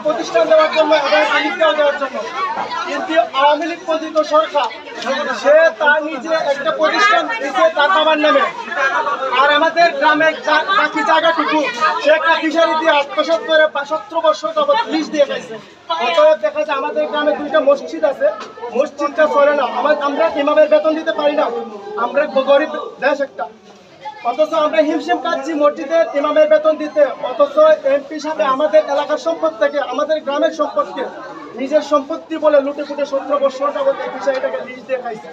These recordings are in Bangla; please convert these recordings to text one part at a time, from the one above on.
প্রতিষ্ঠান দেওয়ার জন্য দেওয়ার জন্য কিন্তু আওয়ামী লীগ পতিত সরকার সে তার নিজে একটা প্রতিষ্ঠান দিচ্ছে তার বাবার নামে, আর আমাদের গ্রামের বাকি জায়গাটুকু সে একটা ফিশারি দিয়ে আত্মসাৎ করে ৭৫ বছর যাবত লিজ দিয়ে গেছে। অতএব দেখা যায় আমাদের গ্রামে ২টা মসজিদ আছে, মসজিদটা চলে না, আমরা ইমামের বেতন দিতে পারি না, আমরা গরিব দেশ একটা, অথচ আমরা হিমশিম খাচ্ছি মসজিদের ইমামের বেতন দিতে। অথচ এমপি সাহেব আমাদের এলাকার সম্পদ থেকে আমাদের গ্রামের সম্পদকে নিজের সম্পত্তি বলে লুটে ফুটে ১৭ বছর যাবত এই বিষয়টাকে লিজ দিয়ে খাইছে।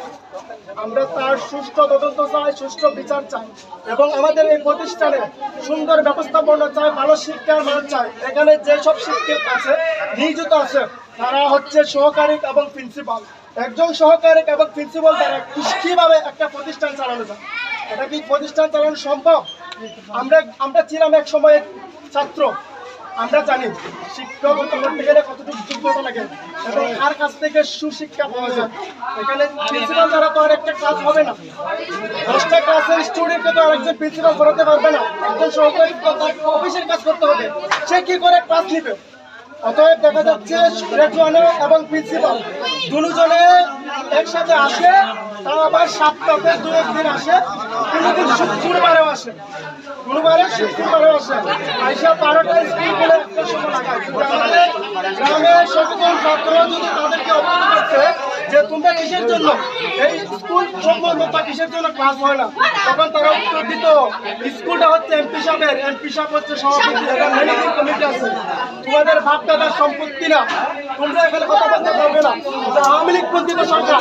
আমরা তার সুষ্ঠু তদন্ত চাই, সুষ্ঠু বিচার চাই এবং আমাদের এই প্রতিষ্ঠানে সুন্দর ব্যবস্থাপনা চাই, ভালো শিক্ষার মান চাই। এখানে যেসব শিক্ষক আছে নিয়োজিত আছে তারা হচ্ছে সহকারী এবং প্রিন্সিপাল। একজন সহকারী এবং প্রিন্সিপাল দ্বারা কিভাবে একটা প্রতিষ্ঠান চালানো যায়? এটা কি প্রতিষ্ঠান চালানো সম্ভব? আমরা ছিলাম এক সময় ছাত্র, আমরা জানি শিক্ষক করতে গেলে কতটুকু যোগ্যতা লাগে এবং কার কাছ থেকে সুশিক্ষা পাওয়া যায়। এখানে প্রিন্সিপাল দ্বারা তো আর একটা ক্লাস হবে না, 10টা ক্লাসের স্টুডেন্টকে তো আরেকজন প্রিন্সিপাল করাতে পারবে না। একজন সহকারী অফিসের কাজ করতে হবে, সে কি করে ক্লাস নিবে? অতএব দেখা যাচ্ছে রেজওয়ানা এবং প্রিন্সিপাল দুজনে একসাথে আসে, তাও আবার সপ্তাহে ২-১ দিন আসে, কোনোদিন শুক্রবারেও আসে, শুক্রবারেও আসে, আইসা 12টা স্কুল বলে একটা সময় লাগায়। গ্রামের সচেতন ছাত্ররা যদি তাদেরকে অবগত করছে যে তোমরা কিসের জন্য এই স্কুল সময় মতো কিসের জন্য ক্লাস হয় না, তখন তারা উত্তর দিত স্কুলটা হচ্ছে এমপি সাহেব হচ্ছে সভাপতি এবং ম্যানেজিং কমিটি আছে, তোমাদের বাপ দাদার সম্পত্তি না, তোমরা এখানে কথা বলতে পারবে না। আওয়ামী লীগ পন্থিত সরকার,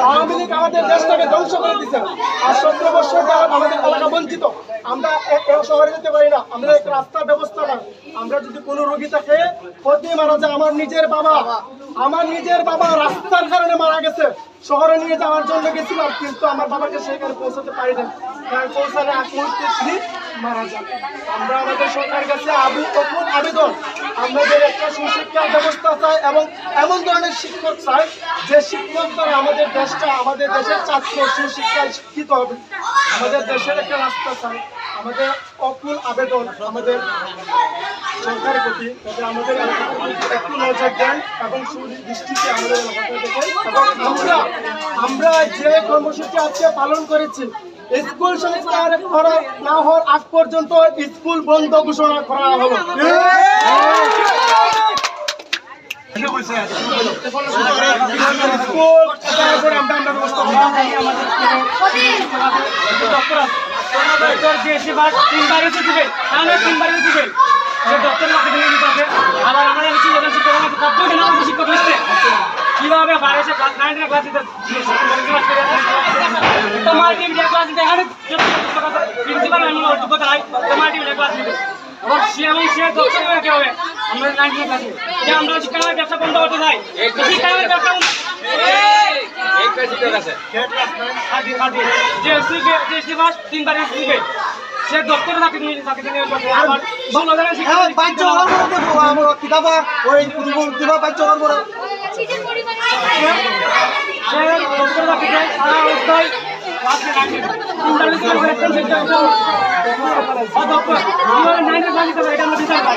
আওয়ামী লীগ আমাদের দেশটাকে ধ্বংস করে দিচ্ছে, আর ১৭ বছর আমাদের এলাকা বঞ্চিত, আমরা শহরে যেতে পারি না, আমাদের একটা রাস্তার ব্যবস্থা না। আমরা যদি কোনো রোগী থাকে প্রতি মারা যায়, আমার নিজের বাবা রাস্তার কারণে মারা গেছে, শহরে নিয়ে যাওয়ার জন্য গেছিলাম, কিন্তু আমার বাবাকে সেখানে পৌঁছাতে পারি না, পৌঁছালে এক মুহূর্তে তিনি মারা যান। আমরা আমাদের সরকারের কাছে আবেদন, আমাদের একটা সুশিক্ষার ব্যবস্থা চাই এবং এমন ধরনের শিক্ষক চাই যে শিক্ষক দ্বারা আমাদের দেশটা, আমাদের দেশের ছাত্র সুশিক্ষায় শিক্ষিত হবে। আমাদের দেশের একটা রাস্তা চাই। আমাদের অকুল আবেদন আমাদের সরকারের প্রতি, তবে আমাদের একটু নজর দেন এবং সুদৃষ্টিতে আমাদের এলাকাটা দেখেন। এবং আমরা যে কর্মসূচি আজকে পালন করেছি, স্কুল সংস্কার না হওয়ার আগ পর্যন্ত স্কুল বন্ধ ঘোষণা করা হলো। কিভাবে বাইরে ক্লাস 9 ক্লাস দিতে তোমার টিম ক্লাস দিতে এখানে প্রিন্সিপাল আমি যোগ্যতা নাই, তোমার টিম ক্লাস দিতে আবার সে আমি সে দক্ষতা হবে কি হবে? আমরা 9 ক্লাসে যে আমরা শিক্ষার ব্যবসা বন্ধ করতে চাই, শিক্ষার ব্যবসা এক কাজ করতে আছে খাদি যে সিলেবাস 3 বার শিখবে, সে দক্ষতা থাকে নিয়ে আবার ভালো জায়গায় শিক্ষা বাচ্চা আমরা কিতাব ওই দিবা বাচ্চা আমরা সিজন পরিবারে সে দক্ষতা থাকে সারা অবস্থায় ক্লাসে রাখে ইন্টারভিউ করে একটা অদক্ষ আমরা 9 ক্লাস দিতে এটা আমরা বিচার পাই।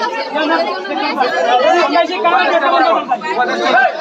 আমরা শিক্ষা ব্যবস্থা বন্ধ করতে চাই।